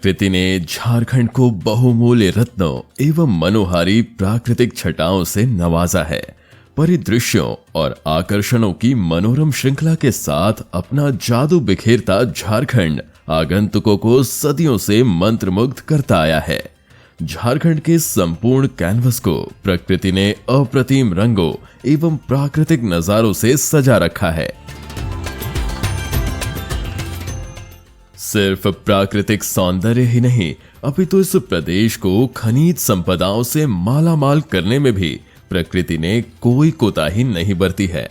प्रकृति ने झारखंड को बहुमूल्य रत्नों एवं मनोहारी प्राकृतिक छटाओं से नवाजा है। परिदृश्यों और आकर्षणों की मनोरम श्रृंखला के साथ अपना जादू बिखेरता झारखंड आगंतुकों को सदियों से मंत्रमुग्ध करता आया है। झारखंड के संपूर्ण कैनवस को प्रकृति ने अप्रतिम रंगों एवं प्राकृतिक नजारों से सजा रखा है। सिर्फ प्राकृतिक सौंदर्य ही नहीं, अपितु इस प्रदेश को खनिज संपदाओं से मालामाल करने में भी प्रकृति ने कोई कोताही नहीं बरती है।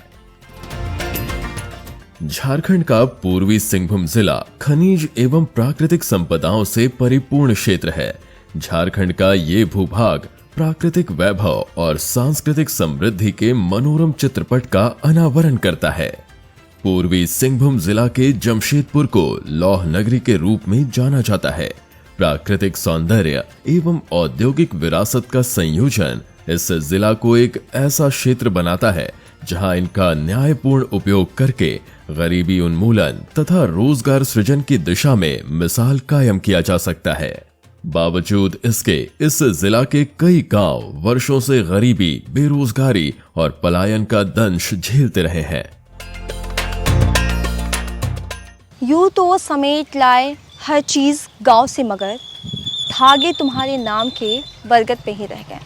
झारखंड का पूर्वी सिंहभूम जिला खनिज एवं प्राकृतिक संपदाओं से परिपूर्ण क्षेत्र है। झारखंड का ये भूभाग प्राकृतिक वैभव और सांस्कृतिक समृद्धि के मनोरम चित्रपट का अनावरण करता है। पूर्वी सिंहभूम जिला के जमशेदपुर को लौह नगरी के रूप में जाना जाता है। प्राकृतिक सौंदर्य एवं औद्योगिक विरासत का संयोजन इस जिला को एक ऐसा क्षेत्र बनाता है जहां इनका न्यायपूर्ण उपयोग करके गरीबी उन्मूलन तथा रोजगार सृजन की दिशा में मिसाल कायम किया जा सकता है। बावजूद इसके इस जिला के कई गांव वर्षों से गरीबी, बेरोजगारी और पलायन का दंश झेलते रहे हैं। यूं तो समेट लाए हर चीज़ गांव से, मगर धागे तुम्हारे नाम के बरगद पे ही रह गए।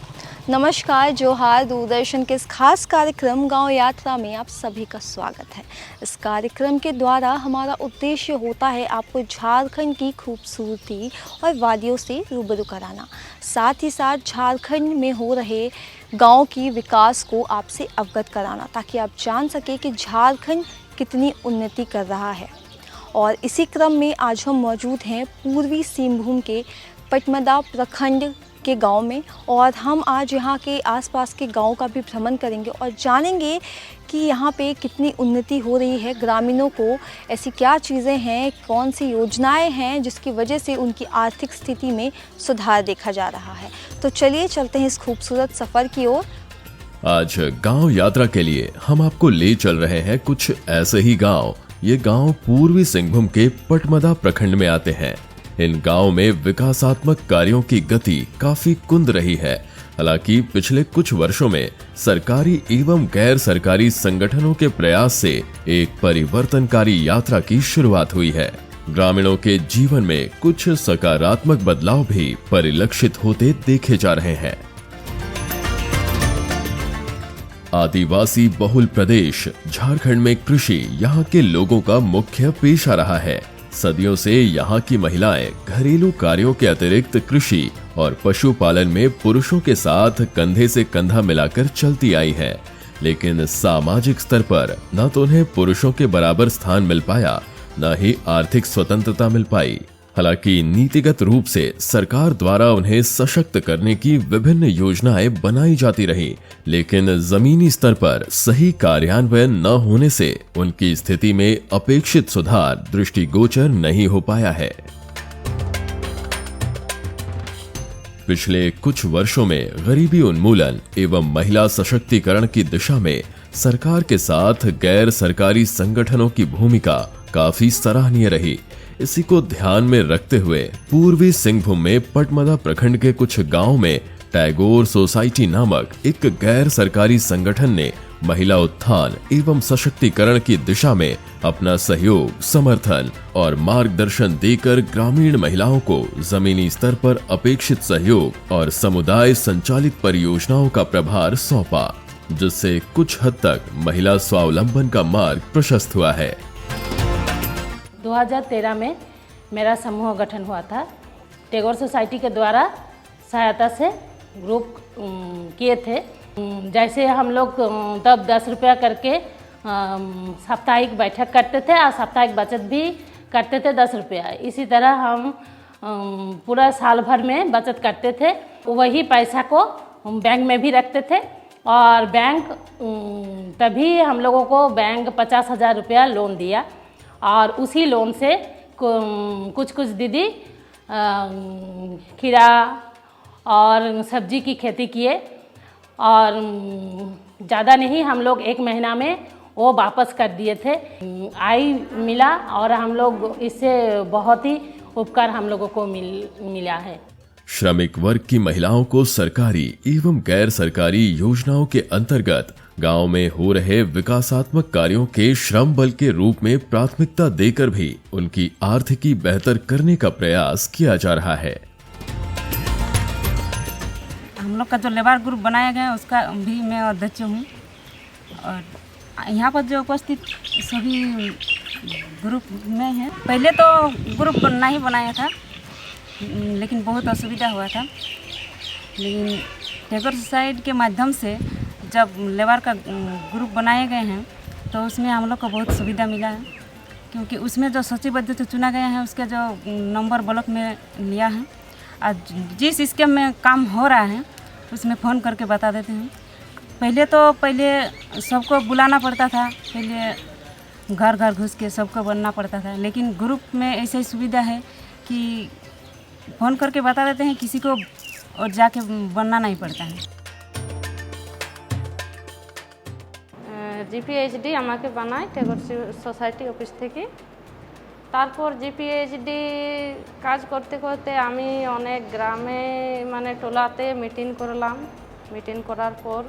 नमस्कार, जोहार। दूरदर्शन के इस खास कार्यक्रम गांव यात्रा में आप सभी का स्वागत है। इस कार्यक्रम के द्वारा हमारा उद्देश्य होता है आपको झारखंड की खूबसूरती और वादियों से रूबरू कराना, साथ ही साथ झारखंड में हो रहे गांव की विकास को आपसे अवगत कराना, ताकि आप जान सके कि झारखंड कितनी उन्नति कर रहा है। और इसी क्रम में आज हम मौजूद हैं पूर्वी सिंहभूम के पटमदा प्रखंड के गांव में, और हम आज यहाँ के आसपास के गांव का भी भ्रमण करेंगे और जानेंगे कि यहाँ पे कितनी उन्नति हो रही है। ग्रामीणों को ऐसी क्या चीज़ें हैं, कौन सी योजनाएं हैं जिसकी वजह से उनकी आर्थिक स्थिति में सुधार देखा जा रहा है। तो चलिए चलते हैं इस खूबसूरत सफ़र की ओर। आज गांव यात्रा के लिए हम आपको ले चल रहे हैं कुछ ऐसे ही गांव। ये गांव पूर्वी सिंहभूम के पटमदा प्रखंड में आते हैं। इन गांव में विकासात्मक कार्यों की गति काफी कुंद रही है। हालांकि पिछले कुछ वर्षों में सरकारी एवं गैर सरकारी संगठनों के प्रयास से एक परिवर्तनकारी यात्रा की शुरुआत हुई है। ग्रामीणों के जीवन में कुछ सकारात्मक बदलाव भी परिलक्षित होते देखे जा रहे हैं। आदिवासी बहुल प्रदेश झारखंड में कृषि यहाँ के लोगों का मुख्य पेशा रहा है। सदियों से यहाँ की महिलाएं घरेलू कार्यों के अतिरिक्त कृषि और पशुपालन में पुरुषों के साथ कंधे से कंधा मिलाकर चलती आई हैं। लेकिन सामाजिक स्तर पर न तो उन्हें पुरुषों के बराबर स्थान मिल पाया, न ही आर्थिक स्वतंत्रता मिल पाई। हालांकि नीतिगत रूप से सरकार द्वारा उन्हें सशक्त करने की विभिन्न योजनाएं बनाई जाती रही, लेकिन जमीनी स्तर पर सही कार्यान्वयन न होने से उनकी स्थिति में अपेक्षित सुधार दृष्टिगोचर नहीं हो पाया है। पिछले कुछ वर्षों में गरीबी उन्मूलन एवं महिला सशक्तिकरण की दिशा में सरकार के साथ गैर सरकारी संगठनों की भूमिका काफी सराहनीय रही। इसी को ध्यान में रखते हुए पूर्वी सिंहभूम में पटमदा प्रखंड के कुछ गांव में टैगोर सोसाइटी नामक एक गैर सरकारी संगठन ने महिला उत्थान एवं सशक्तिकरण की दिशा में अपना सहयोग, समर्थन और मार्गदर्शन देकर ग्रामीण महिलाओं को जमीनी स्तर पर अपेक्षित सहयोग और समुदाय संचालित परियोजनाओं का प्रभार सौंपा, जिससे कुछ हद तक महिला स्वावलंबन का मार्ग प्रशस्त हुआ है। 2013 में मेरा समूह गठन हुआ था। टैगोर सोसाइटी के द्वारा सहायता से ग्रुप किए थे। जैसे हम लोग तब 10 रुपया करके साप्ताहिक बैठक करते थे और साप्ताहिक बचत भी करते थे 10 रुपया। इसी तरह हम पूरा साल भर में बचत करते थे। वही पैसा को हम बैंक में भी रखते थे, और बैंक तभी हम लोगों को बैंक 50,000 रुपया लोन दिया, और उसी लोन से कुछ दीदी खीरा और सब्जी की खेती किए, और ज़्यादा नहीं, हम लोग 1 महीना में वो वापस कर दिए थे। आय मिला और हम लोग इससे बहुत ही उपकार हम लोगों को मिला है। श्रमिक वर्ग की महिलाओं को सरकारी एवं गैर सरकारी योजनाओं के अंतर्गत गांव में हो रहे विकासात्मक कार्यों के श्रम बल के रूप में प्राथमिकता देकर भी उनकी आर्थिकी बेहतर करने का प्रयास किया जा रहा है। हम लोग का जो लेबर ग्रुप बनाया गया है उसका भी मैं अध्यक्ष हूँ। और यहाँ पर जो उपस्थित सभी ग्रुप में हैं, पहले तो ग्रुप नहीं बनाया था लेकिन बहुत असुविधा हुआ था, लेकिन टेगोर सोसाइटी के माध्यम से जब लेबर का ग्रुप बनाए गए हैं तो उसमें हम लोग को बहुत सुविधा मिला है, क्योंकि उसमें जो सूचीबद्ध से चुना गया है उसका जो नंबर ब्लॉक में लिया है और जिस स्कीम में काम हो रहा है उसमें फ़ोन करके बता देते हैं। पहले सबको बुलाना पड़ता था, पहले घर घर घुस के सबको बनना पड़ता था, लेकिन ग्रुप में ऐसी सुविधा है कि फ़ोन करके बता देते हैं, किसी को और जाके बनना नहीं पड़ता है। জিপিএইচডি আমাকে বানায় টেগোর সোসাইটি অফিস থেকে। তারপর জিপিএইচডি কাজ করতে করতে আমি অনেক গ্রামে মানে টোলাতে মিটিং করলাম। মিটিং করার পর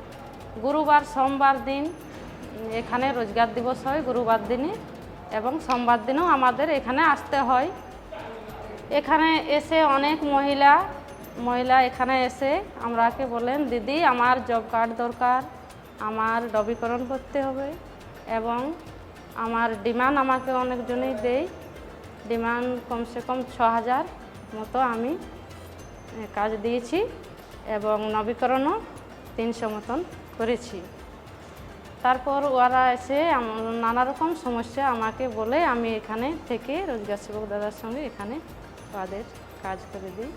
গুরুবার সোমবার দিন এখানে রোজগার দিবস হয় গুরুবার দিনে, এবং সোমবার দিনও আমাদের এখানে আসতে হয়। এখানে এসে অনেক মহিলা এখানে এসে আমরাকে বলেন, দিদি আমার জব কার্ড দরকার, আমার নবীকরণ করতে হবে, এবং আমার ডিমান্ড আমাকে অনেকজনেই দেয়। ডিমান্ড কমসে কম 6000 মতো আমি কাজ দিয়েছি এবং নবীকরণও 300 মতন করেছি। তারপর ওরা এসে নানা রকম সমস্যা আমাকে বলে আমি এখানে থেকে রোজগার সেবক দাদার সঙ্গে এখানে তাদের কাজ করে দিই।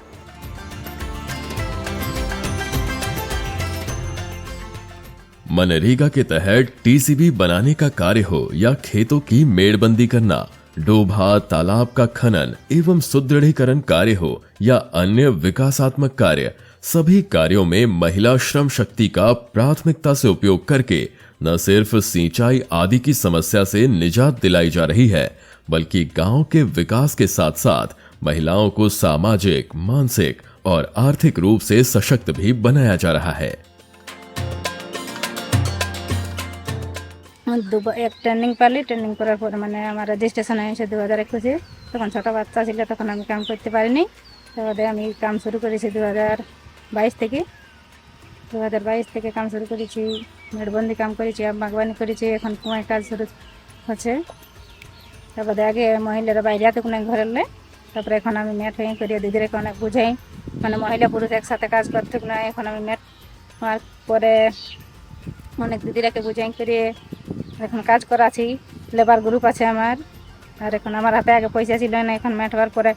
मनरेगा के तहत टीसीबी बनाने का कार्य हो या खेतों की मेड़बंदी करना, डोभा तालाब का खनन एवं सुदृढ़ीकरण कार्य हो या अन्य विकासात्मक कार्य, सभी कार्यों में महिला श्रम शक्ति का प्राथमिकता से उपयोग करके न सिर्फ सिंचाई आदि की समस्या से निजात दिलाई जा रही है, बल्कि गांव के विकास के साथ साथ महिलाओं को सामाजिक, मानसिक और आर्थिक रूप से सशक्त भी बनाया जा रहा है। एक ट्रेनिंग पाली, ट्रेनिंग करार पर मैंने हमारा रजिस्ट्रेशन হয়েছে 2021 তখন ছোট বাচ্চা ছিল, তখন আমি কাম করতে পারিনি। তারপরে আমি কাম শুরু করেছি 2022 থেকে। 2022 থেকে কাম শুরু করেছি, মেড়বন্দি কাম করেছি, বাগবানি করেছি, এখন কুমার কাজ শুরু হচ্ছে। তারপরে আগে মহিলারা বাইরে তো কোনো ঘরে এলে, তারপরে এখন আমি ম্যাট হয়ে করিয়ে দিদিদেরকে অনেক বুঝাই, মানে মহিলা পুরুষ একসাথে কাজ করতে না। এখন আমি ম্যাট হওয়ার পরে অনেক দিদিরাকে বুঝাই করিয়ে এখন কাজ করাছি। লেবার গ্রুপ আছে আমার, আর এখন আমার হাতে আগে পয়সা ছিল না, এখন ম্যাট হওয়ার পরে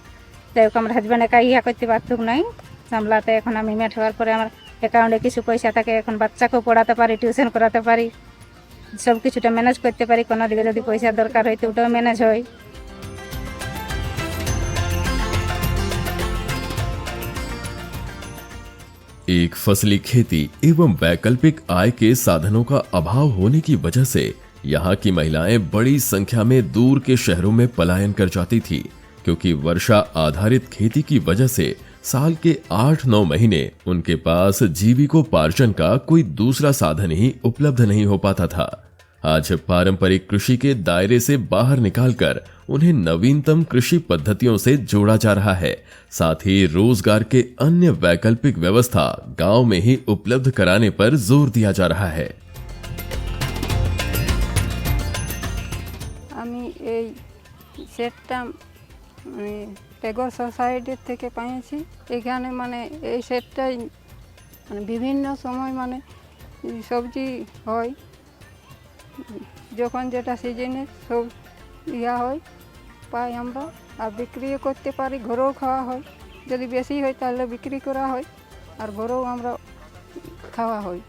আমার হাজব্যান্ড একা ইয়া করতে পারতুক নাই সামলাতে। এখন আমি ম্যাট হওয়ার পরে আমার অ্যাকাউন্টে কিছু পয়সা থাকে, এখন বাচ্চাকেও পড়াতে পারি, টিউশন করাতে পারি, সব কিছুটা ম্যানেজ করতে পারি। কোনো দিকে যদি পয়সার দরকার হয় তো ওটাও ম্যানেজ হয়। एक फसली खेती एवं वैकल्पिक आय के साधनों का अभाव होने की वजह से यहाँ की महिलाएं बड़ी संख्या में दूर के शहरों में पलायन कर जाती थी, क्योंकि वर्षा आधारित खेती की वजह से साल के 8-9 महीने उनके पास जीविकोपार्जन का कोई दूसरा साधन ही उपलब्ध नहीं हो पाता था। आज पारंपरिक कृषि के दायरे से बाहर निकालकर उन्हें नवीनतम कृषि पद्धतियों से जोड़ा जा रहा है। साथ ही रोजगार के अन्य वैकल्पिक व्यवस्था गांव में ही उपलब्ध कराने पर जोर दिया जा रहा है। আমি এই সেটটা টেগোর সোসাইটি থেকে পেয়েছি। এখানে মানে এই সেটটাই মানে বিভিন্ন সময় মানে সবজি হয়, যখন যেটা সিজনে সব ইয়া হয় পাই আমরা, আর বিক্রিও করতে পারি, ঘরেও খাওয়া হয়। যদি বেশি হয় তাহলে বিক্রি করা হয়, আর ঘরেও আমরা খাওয়া হয়।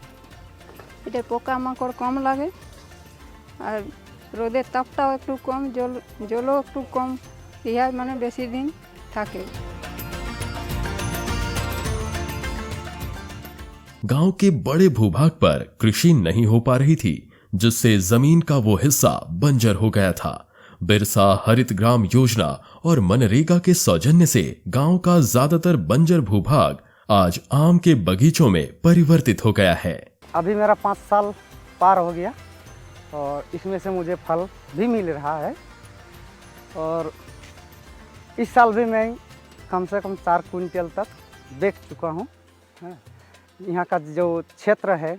এটা পোকামাকড় কম লাগে, আর রোদের তাপটাও একটু কম, জলও একটু কম, ইহা মানে বেশি দিন থাকে। गांव के बड़े भूभाग पर कृषि नहीं हो पा रही थी, जिससे जमीन का वो हिस्सा बंजर हो गया था। बिरसा हरित ग्राम योजना और मनरेगा के सौजन्य से गांव का ज्यादातर बंजर भूभाग आज आम के बगीचों में परिवर्तित हो गया है। अभी मेरा 5 साल पार हो गया और इसमें से मुझे फल भी मिल रहा है और इस साल भी मैं कम से कम 4 क्विंटल तक बेच चुका हूँ। यहाँ का जो क्षेत्र है,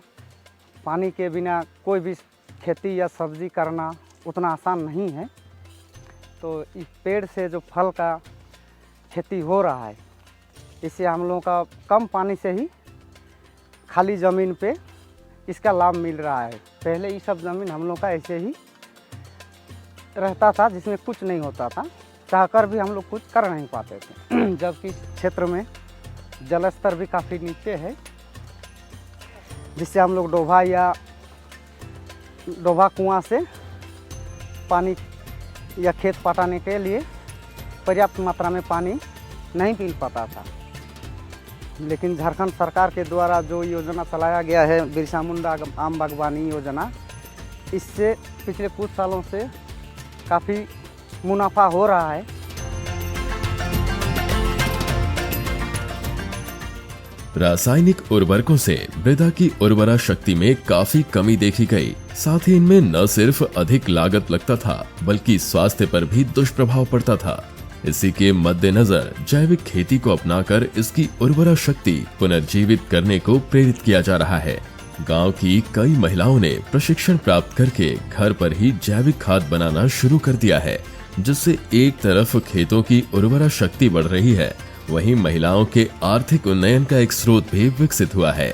पानी के बिना कोई भी खेती या सब्जी करना उतना आसान नहीं है, तो इस पेड़ से जो फल का खेती हो रहा है, इससे हम लोगों का कम पानी से ही खाली ज़मीन पे इसका लाभ मिल रहा है। पहले ये सब ज़मीन हम लोग का ऐसे ही रहता था जिसमें कुछ नहीं होता था, चाहकर भी हम लोग कुछ कर नहीं पाते थे। जबकि इस क्षेत्र में जल स्तर भी काफ़ी नीचे है, जिससे हम लोग डोभा कुआं से पानी या खेत पटाने के लिए पर्याप्त मात्रा में पानी नहीं मिल पाता था। लेकिन झारखंड सरकार के द्वारा जो योजना चलाया गया है, बिरसा मुंडा आम बागवानी योजना, इससे पिछले कुछ सालों से काफ़ी मुनाफा हो रहा है। रासायनिक उर्वरकों से मृदा की उर्वरा शक्ति में काफी कमी देखी गई। साथ ही इनमें न सिर्फ अधिक लागत लगता था, बल्कि स्वास्थ्य पर भी दुष्प्रभाव पड़ता था। इसी के मद्देनजर जैविक खेती को अपनाकर इसकी उर्वरा शक्ति पुनर्जीवित करने को प्रेरित किया जा रहा है। गांव की कई महिलाओं ने प्रशिक्षण प्राप्त करके घर पर ही जैविक खाद बनाना शुरू कर दिया है, जिससे एक तरफ खेतों की उर्वरा शक्ति बढ़ रही है, वहीं महिलाओं के आर्थिक उन्नयन का एक स्रोत भी विकसित हुआ है।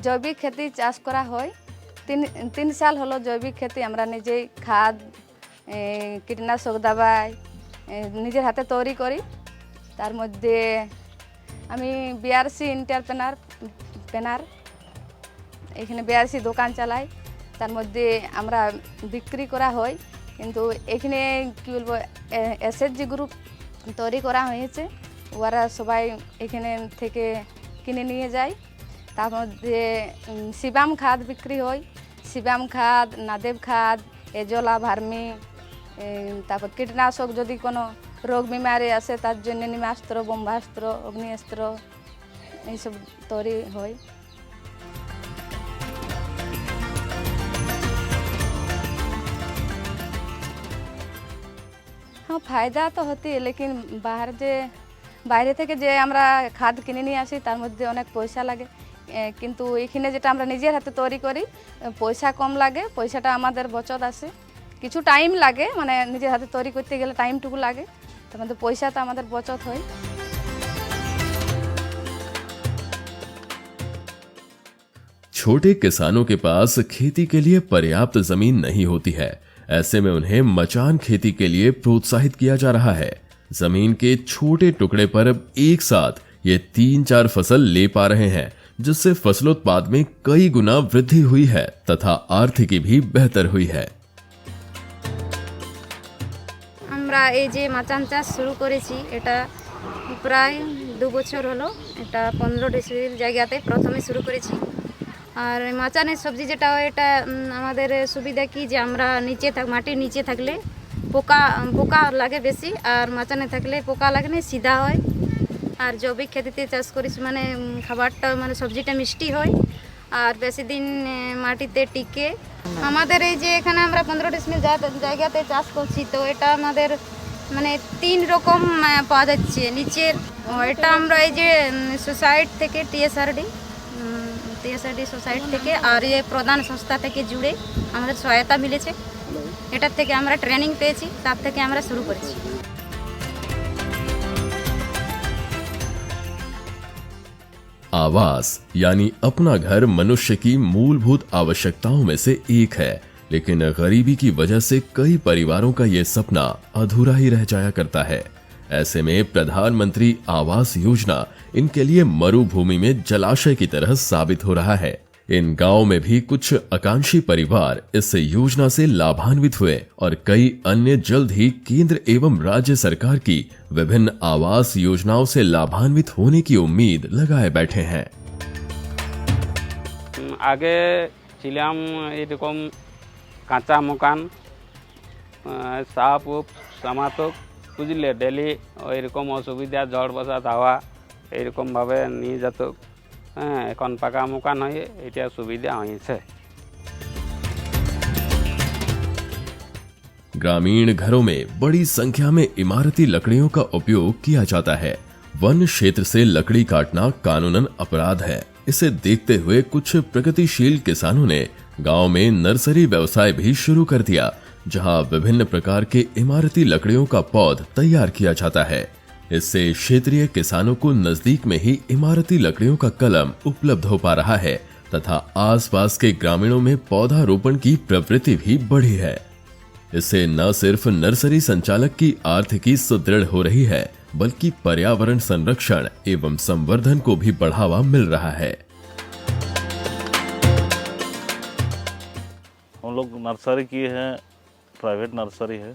जैविक खेती चाष करा হয় 3 साल হলো জৈবিক खेती আমরা নিজেই খাদ কীটনাশক দাবাই নিজের হাতে তৈরি করি। তার মধ্যে আমি বিআরসি এন্টারপ্রেনার এখানে বিআরসি দোকান চালাই, তার মধ্যে আমরা বিক্রি করা হয়। কিন্তু এখানে কি বলবো, এসএসজি গ্রুপ তৈরি করা হয়েছে, ওরা সবাই এখানে থেকে কিনে নিয়ে যায়। তার মধ্যে শিবাম খাদ বিক্রি হয়, শিবাম খাদ, নাদেব খাদ, এজলা, ভার্মি, তারপর কীটনাশক যদি কোনো রোগ বিমারি আসে তার জন্য নিমাস্ত্র, ব্রহ্মাস্ত্র, অগ্নিস্ত্র এইসব তৈরি হয়। हाँ, फायदा तो होती है, लेकिन বাইরে থেকে যে আমরা খাদ কিনে নিয়ে আসি তার মধ্যে অনেক পয়সা লাগে। কিন্তু এখানে যেটা আমরা নিজের হাতে তৈরি করি পয়সা কম লাগে, পয়সাটা আমাদের বচত আসে। কিছু টাইম লাগে, মানে নিজের হাতে তৈরি করতে গেলে টাইমটুকু লাগে, তার মধ্যে পয়সাটা আমাদের বচত হয়। छोटे किसानों के पास खेती के लिए पर्याप्त जमीन नहीं होती है। ऐसे में उन्हें मचान खेती के लिए प्रोत्साहित किया जा रहा है। जमीन के छोटे टुकड़े पर अब एक साथ ये 3-4 फसल ले पा रहे हैं, जिससे फसलोत्पाद में कई गुना वृद्धि हुई है तथा आर्थिकी भी बेहतर हुई है। আমরা এই যে মাচান চাষ শুরু করেছি, এটা প্রায় 2 বছর হলো। এটা 15 ডিসিমিল জায়গাতে প্রথমে শুরু করেছি। আর মাচানের সবজি যেটা হয়, এটা আমাদের সুবিধা কি যে আমরা মাটির নিচে থাকলে পোকা লাগে বেশি, আর মাচানে থাকলে পোকা লাগে না, সিধা হয়। আর জৈবিক খেতিতে চাষ করেছি মানে খাবারটা মানে সবজিটা মিষ্টি হয় আর বেশি দিন মাটিতে টিকে। আমাদের এই যে এখানে আমরা 15 ডিসমিল জায়গাতে চাষ করছি, তো এটা আমাদের মানে 3 রকম পাওয়া যাচ্ছে। নিচের এটা আমরা এই যে সোসাইটি থেকে টিএসআরডি সোসাইটি থেকে আর এই প্রধান সংস্থা থেকে জুড়ে আমাদের সহায়তা মিলেছে। এটার থেকে আমরা ট্রেনিং পেয়েছি, তার থেকে আমরা শুরু করেছি। आवास यानी अपना घर मनुष्य की मूलभूत आवश्यकताओं में से एक है, लेकिन गरीबी की वजह से कई परिवारों का ये सपना अधूरा ही रह जाया करता है। ऐसे में प्रधानमंत्री आवास योजना इनके लिए मरुभूमि में जलाशय की तरह साबित हो रहा है। इन गांवों में भी कुछ आकांक्षी परिवार इस योजना से लाभान्वित हुए और कई अन्य जल्द ही केंद्र एवं राज्य सरकार की विभिन्न आवास योजनाओं से लाभान्वित होने की उम्मीद लगाए बैठे हैं। आगे ছিলাম এরকম কাঁচা মকান সাপ উপ সামাতক বুঝলে ডেলি ওইরকম অসুবিধা ঝড় বসাত হাওয়া এইরকমভাবে নিয়ে যেত। হ্যাঁ, এখন পাকা মকান হয়ে এটা সুবিধা হয়েছে। ग्रामीण घरों में बड़ी संख्या में इमारती लकड़ियों का उपयोग किया जाता है। वन क्षेत्र से लकड़ी काटना कानूनन अपराध है। इसे देखते हुए कुछ प्रगतिशील किसानों ने गांव में नर्सरी व्यवसाय भी शुरू कर दिया, जहां विभिन्न प्रकार के इमारती लकड़ियों का पौध तैयार किया जाता है। इससे क्षेत्रीय किसानों को नजदीक में ही इमारती लकड़ियों का कलम उपलब्ध हो पा रहा है तथा आसपास के ग्रामीणों में पौधारोपण की प्रवृत्ति भी बढ़ी है। इससे न सिर्फ नर्सरी संचालक की आर्थिकी सुदृढ़ हो रही है, बल्कि पर्यावरण संरक्षण एवं संवर्धन को भी बढ़ावा मिल रहा है। हम लोग नर्सरी किए हैं, प्राइवेट नर्सरी है।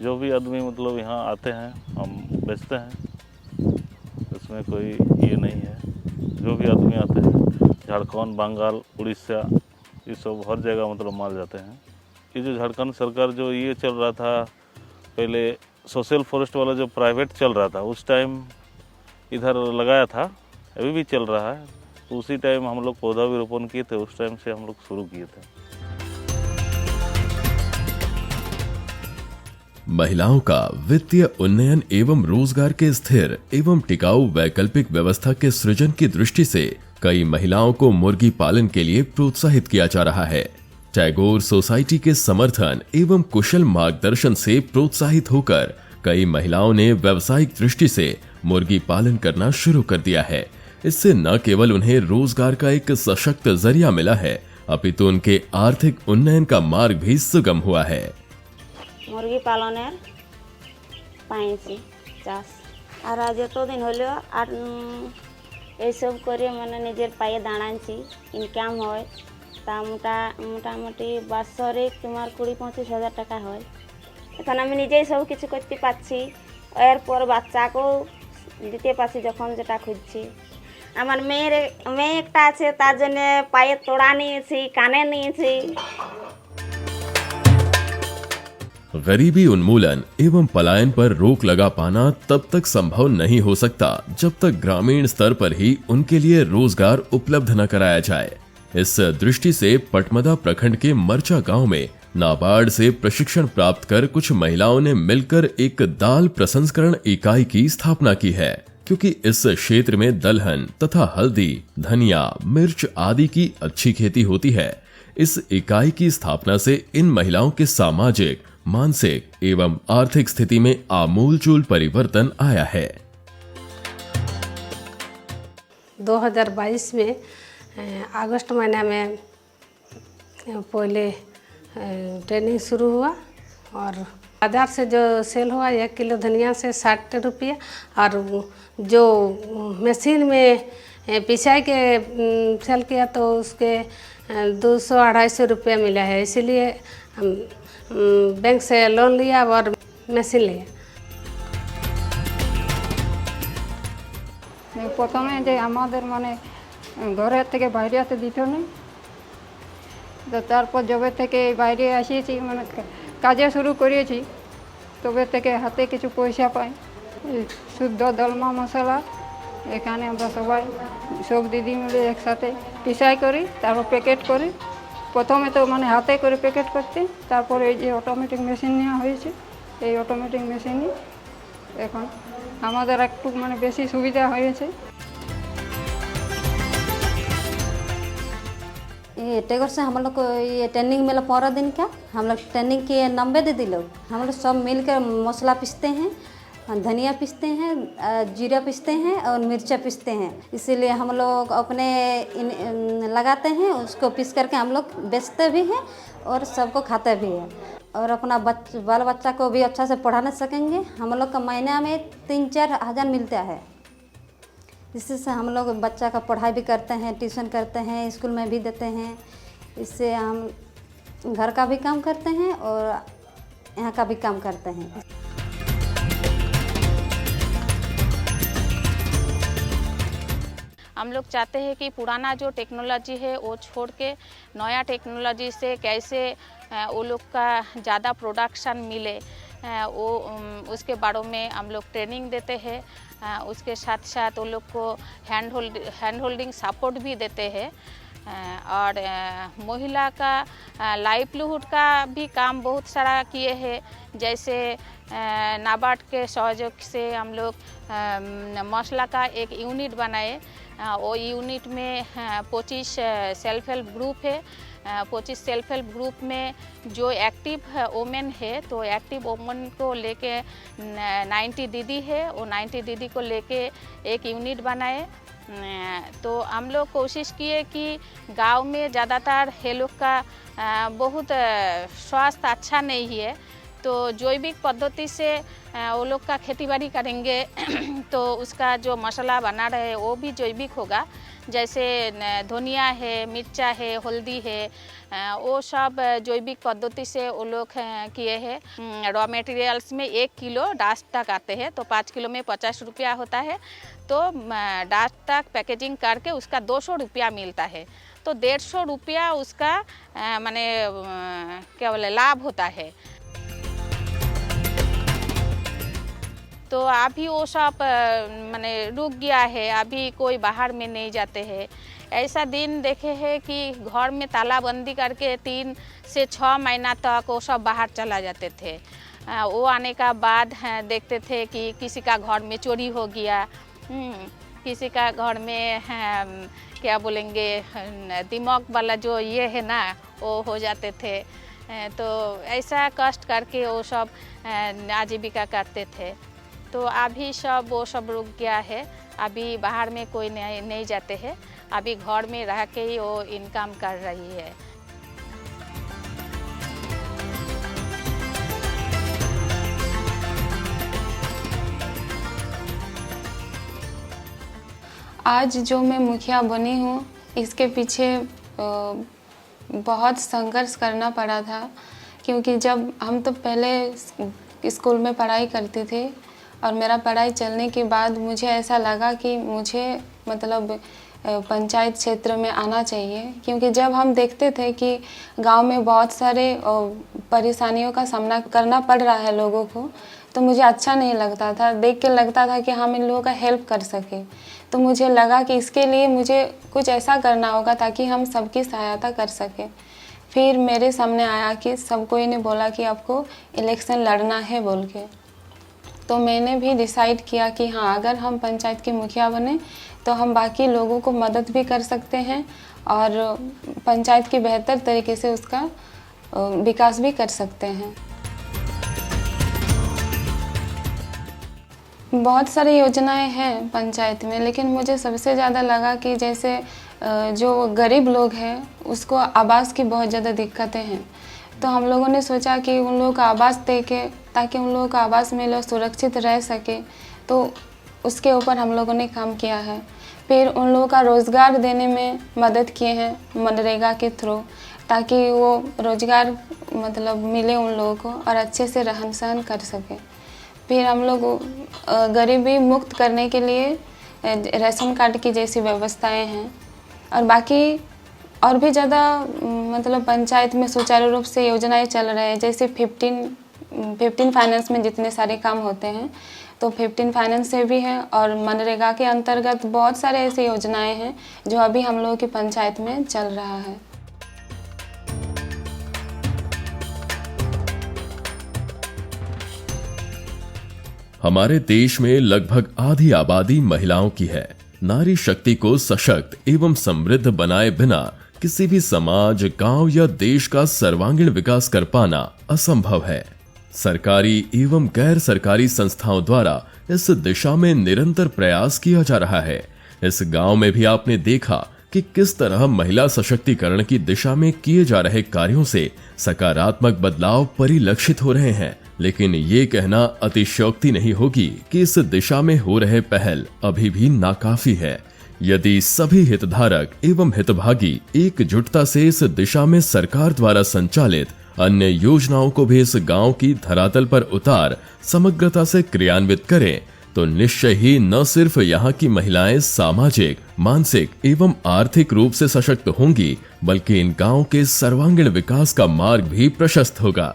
जो भी आदमी मतलब यहाँ आते हैं हम बेचते हैं, इसमें कोई ये नहीं है। जो भी आदमी आते हैं झारखंड, बंगाल, उड़ीसा, ये सब हर जगह मतलब माल जाते हैं। ये जो झारखंड सरकार जो ये चल रहा था पहले सोशल फॉरेस्ट वाला जो प्राइवेट चल रहा था, उस टाइम इधर लगाया था, अभी भी चल रहा है। तो उसी टाइम हम लोग पौधा भी रोपण किए थे, उस टाइम से हम लोग शुरू किए थे। महिलाओं का वित्तीय उन्नयन एवं रोजगार के स्थिर एवं टिकाऊ वैकल्पिक व्यवस्था के सृजन की दृष्टि से कई महिलाओं को मुर्गी पालन के लिए प्रोत्साहित किया जा रहा है। टैगोर सोसाइटी के समर्थन एवं कुशल मार्गदर्शन से प्रोत्साहित होकर कई महिलाओं ने व्यावसायिक दृष्टि से मुर्गी पालन करना शुरू कर दिया है। इससे न केवल उन्हें रोजगार का एक सशक्त जरिया मिला है, अपितु उनके आर्थिक उन्नयन का मार्ग भी सुगम हुआ है। मुर्गी पालनेर पाइছি চাষ আর যতদিন হলো আর এইসব করে মানে নিজের পায়ে দাঁড়াচ্ছি, ইনকাম হয় তা মোটামুটি বাৎসরিক তোমার 20-25 হাজার টাকা হয়। এখন আমি নিজেই সব কিছু করতে পারছি, এরপর বাচ্চাকেও দিতে পারছি যখন যেটা খুঁজছি। আমার মেয়ে একটা আছে, তার জন্য পায়ে তোড়া নিয়েছি, কানে নিয়েছি। गरीबी उन्मूलन एवं पलायन पर रोक लगा पाना तब तक संभव नहीं हो सकता जब तक ग्रामीण स्तर पर ही उनके लिए रोजगार उपलब्ध न कराया जाए। इस दृष्टि से पटमदा प्रखंड के मरचा गांव में नाबार्ड से प्रशिक्षण प्राप्त कर कुछ महिलाओं ने मिलकर एक दाल प्रसंस्करण इकाई की स्थापना की है, क्योंकि इस क्षेत्र में दलहन तथा हल्दी, धनिया, मिर्च आदि की अच्छी खेती होती है। इस इकाई की स्थापना से इन महिलाओं के सामाजिक, मानसिक एवं आर्थिक स्थिति में आमूलचूल परिवर्तन आया है। 2022 में अगस्त महीना में पहले ट्रेनिंग शुरू हुआ और बाजार से जो सेल हुआ 1 किलो धनिया से 60 रुपये और जो मशीन में पिसाई के सेल किया तो उसके 200-250 रुपया मिला है। इसीलिए बैंक से लोन लिया और मशीन लिया। প্রথমে যে আমাদের মানে ঘরের থেকে বাইরে আসতে দিত না, তো তারপর যবে থেকে বাইরে আসিয়েছি মানে কাজে শুরু করেছি, তবে থেকে হাতে কিছু পয়সা পাই। শুদ্ধ দলমা মশলা এখানে আমরা সবাই সব দিদি মিলে একসাথে পিসাই করি, তারপর প্যাকেট করি। প্রথমে তো মানে হাতে করে প্যাকেট করতে, তারপরে এই যে অটোমেটিক মেশিন নেওয়া হয়েছে, এই অটোমেটিক মেশিনই এখন আমাদের একটু মানে বেশি সুবিধা হয়েছে। ये टेगर से हम लोग को ये ट्रेनिंग मिला 15 दिन का। हम लोग ट्रेनिंग किए 90 दीदी लोग, हम लोग सब मिलकर मसाला पीसते हैं, धनिया पीसते हैं, जीरा पीसते हैं और मिर्चा पीसते हैं। इसीलिए हम लोग अपने लगाते हैं, उसको पीस करके हम लोग बेचते भी हैं और सबको खाते भी हैं और अपना बाल बच्चा को भी अच्छा से पढ़ाना सकेंगे। हम लोग का महीना में 3-4 हज़ार मिलता है। इससे से हम लोग बच्चा का पढ़ाई भी करते हैं, ट्यूशन करते हैं, स्कूल में भी देते हैं। इससे हम घर का भी काम करते हैं और यहाँ का भी काम करते हैं। हम लोग चाहते हैं कि पुराना जो टेक्नोलॉजी है वो छोड़ के नया टेक्नोलॉजी से कैसे वो लोग का ज़्यादा प्रोडक्शन मिले, वो उसके बारे में हम लोग ट्रेनिंग देते हैं। उसके साथ साथ वो लोग को हैंड होल्डिंग सपोर्ट भी देते हैं। और महिला का लाइवलीहुड का भी काम बहुत सारा किए हैं। जैसे नाबार्ड के सहयोग से हम लोग मसला का एक यूनिट बनाए। वो यूनिट में 25 सेल्फ हेल्प ग्रुप है। 25 सेल्फ हेल्प ग्रुप में जो एक्टिव वोमेन है, तो एक्टिव वोमेन को लेके 90 दीदी है, वो 90 दीदी को लेके एक यूनिट बनाए। तो हम लोग कोशिश किए कि गांव में ज़्यादातर ये लोग का बहुत स्वास्थ्य अच्छा नहीं है, तो जैविक पद्धति से वो लोग का खेती बाड़ी करेंगे तो उसका जो मसाला बना रहे वो भी जैविक होगा। जैसे धनिया है, मिर्चा है, हल्दी है, वो सब जैविक पद्धति से वो लोग किए हैं। रॉ मटेरियल्स में 1 किलो डास्ट तक आते हैं, तो 5 किलो में 50 रुपया होता है। तो डास्ट तक पैकेजिंग करके उसका 200 रुपया मिलता है, तो 150 रुपया उसका माने क्या बोले लाभ होता है। तो अभी वो सब माने रुक गया है, अभी कोई बाहर में नहीं जाते हैं। ऐसा दिन देखे हैं कि घर में तालाबंदी करके 3 से 6 महीना तक वो सब बाहर चला जाते थे। वो आने का बाद देखते थे कि किसी का घर में चोरी हो गया, किसी का घर में क्या बोलेंगे दिमाग वाला जो ये है ना, वो हो जाते थे। तो ऐसा कष्ट करके वो सब आजीविका करते थे। तो अभी सब वो सब रुक गया है, अभी बाहर में कोई नहीं जाते हैं, अभी घर में रह के ही वो इनकम कर रही है। आज जो मैं मुखिया बनी हूँ, इसके पीछे बहुत संघर्ष करना पड़ा था, क्योंकि जब हम तो पहले स्कूल में पढ़ाई करते थे और मेरा पढ़ाई चलने के बाद मुझे ऐसा लगा कि मुझे मतलब पंचायत क्षेत्र में आना चाहिए, क्योंकि जब हम देखते थे कि गांव में बहुत सारे परेशानियों का सामना करना पड़ रहा है लोगों को, तो मुझे अच्छा नहीं लगता था। देख के लगता था कि हम इन लोगों का हेल्प कर सके। तो मुझे लगा कि इसके लिए मुझे कुछ ऐसा करना होगा ताकि हम सबकी सहायता कर सकें। फिर मेरे सामने आया कि सब कोई ने बोला कि आपको इलेक्शन लड़ना है बोल के। तो मैंने भी डिसाइड किया कि हाँ, अगर हम पंचायत के मुखिया बने तो हम बाकी लोगों को मदद भी कर सकते हैं और पंचायत की बेहतर तरीके से उसका विकास भी कर सकते हैं। बहुत सारी योजनाएं हैं पंचायत में, लेकिन मुझे सबसे ज़्यादा लगा कि जैसे जो गरीब लोग हैं उसको आवास की बहुत ज़्यादा दिक्कतें हैं। तो हम लोगों ने सोचा कि उन लोगों को आवास दे के, ताकि उन लोगों को आवास मिले, सुरक्षित रह सके, तो उसके ऊपर हम लोगों ने काम किया है। फिर उन लोगों का रोज़गार देने में मदद किए हैं मनरेगा के थ्रू, ताकि वो रोज़गार मतलब मिले उन लोगों को और अच्छे से रहन सहन कर सके। फिर हम लोग गरीबी मुक्त करने के लिए राशन कार्ड की जैसी व्यवस्थाएं हैं और बाकी और भी ज़्यादा मतलब पंचायत में सुचारू रूप से योजनाएं चल रहे हैं। जैसे 15 फाइनेंस में जितने सारे काम होते हैं, तो 15 फाइनेंस से भी है और मनरेगा के अंतर्गत बहुत सारे ऐसे योजनाएं हैं जो अभी हम लोगों की पंचायत में चल रहा है। हमारे देश में लगभग आधी आबादी महिलाओं की है। नारी शक्ति को सशक्त एवं समृद्ध बनाए बिना किसी भी समाज, गांव या देश का सर्वांगीण विकास कर पाना असंभव है। सरकारी एवं गैर सरकारी संस्थाओं द्वारा इस दिशा में निरंतर प्रयास किया जा रहा है। इस गांव में भी आपने देखा कि किस तरह महिला सशक्तिकरण की दिशा में किए जा रहे कार्यों से सकारात्मक बदलाव परिलक्षित हो रहे हैं। लेकिन ये कहना अतिशयोक्ति नहीं होगी कि इस दिशा में हो रहे पहल अभी भी नाकाफी है। यदि सभी हितधारक एवं हितभागी एकजुटता से इस दिशा में सरकार द्वारा संचालित अन्य योजनाओं को भी इस गांव की धरातल पर उतार समग्रता से क्रियान्वित करें, तो निश्चय ही न सिर्फ यहाँ की महिलाएं सामाजिक, मानसिक एवं आर्थिक रूप से सशक्त होंगी, बल्कि इन गांव के सर्वांगीण विकास का मार्ग भी प्रशस्त होगा।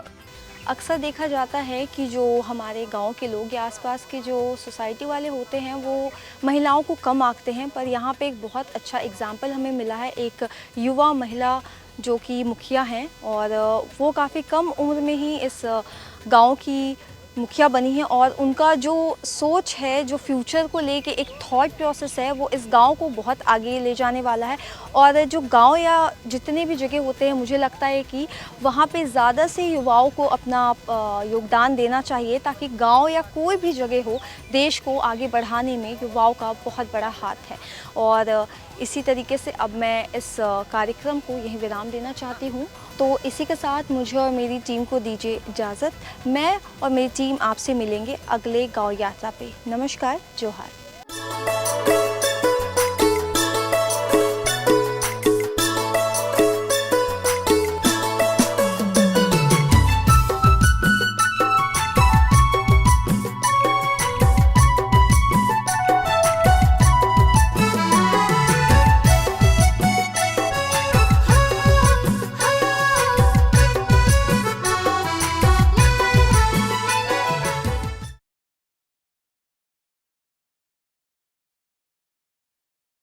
अक्सर देखा जाता है कि जो हमारे गांव के लोग या आसपास के जो सोसाइटी वाले होते हैं वो महिलाओं को कम आंकते हैं, पर यहाँ पे एक बहुत अच्छा एग्जाम्पल हमें मिला है। एक युवा महिला जो कि मुखिया हैं और वो काफ़ी कम उम्र में ही इस गांव की मुखिया बनी है और उनका जो सोच है, जो फ्यूचर को लेके एक थॉट प्रोसेस है, वो इस गांव को बहुत आगे ले जाने वाला है। और जो गांव या जितने भी जगह होते हैं, मुझे लगता है कि वहाँ पे ज़्यादा से युवाओं को अपना योगदान देना चाहिए, ताकि गांव या कोई भी जगह हो, देश को आगे बढ़ाने में युवाओं का बहुत बड़ा हाथ है। और इसी तरीके से अब मैं इस कार्यक्रम को यहीं विराम देना चाहती हूँ। तो इसी के साथ मुझे और मेरी टीम को दीजिए इजाज़त। मैं और मेरी टीम आपसे मिलेंगे अगले गाँव यात्रा पे। नमस्कार, जोहार।